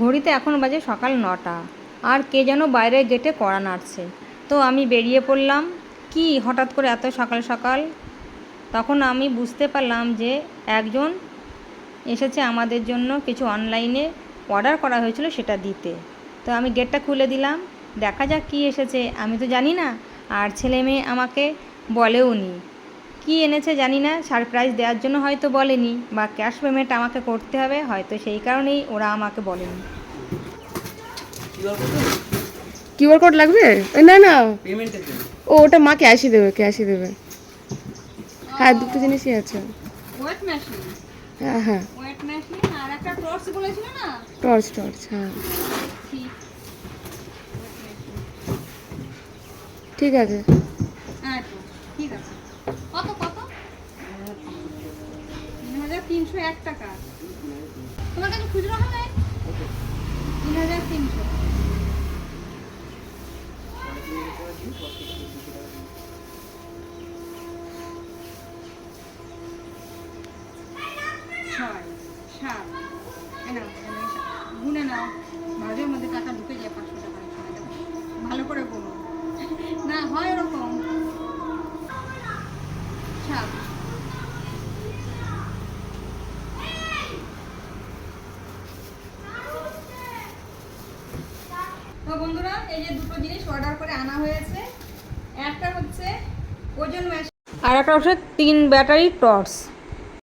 ঘড়িতে এখন বাজে সকাল 9টা, আর কে যেন বাইরের গেটে কড়া নাড়ছে। তো আমি বেরিয়ে পড়লাম। কি হঠাৎ করে এত সকাল সকাল? তখন আমি বুঝতে পারলাম যে একজন এসেছে আমাদের জন্য কিছু অনলাইনে অর্ডার করা হয়েছিল সেটা দিতে। তো আমি গেটটা খুলে দিলাম, দেখা যাক কী এসেছে, আমি তো জানি না। আর ছেলে মেয়ে আমাকে বলেও নি কী এনেছে, জানি না। সারপ্রাইজ দেওয়ার জন্য হয়তো বলেনি, বা ক্যাশ পেমেন্ট আমাকে করতে হবে, হয়তো সেই কারণেই ওরা আমাকে বলেনি। কিউআর কোড লাগবে? না না, ও ওটা মা ক্যাশই দেবে, ক্যাশই দেবে। হ্যাঁ, দুটো জিনিসই আছে। ওয়েট মেশিন, হ্যাঁ হ্যাঁ, ওয়েট মেশিন আর একটা টর্চ বলেছিল না। টর্চ টর্চ, হ্যাঁ ঠিক আছে। হ্যাঁ ঠিক আছে। কত কত? 3,301 টাকা। তোমার কাছে খুচরো হবে? 3,300। ছয়, সাত, গুনে নাও, মাঝের মধ্যে টাকা ঢুকে যায় 500 টাকা। ভালো করে গুনো, না হয় এরকম। সাত। তো বন্ধুরা, এই যে দুটো জিনিস অর্ডার করে আনা হয়েছে। একটা হচ্ছে ওজন মেশিন, আর একটা হচ্ছে 3 ব্যাটারি টর্চ।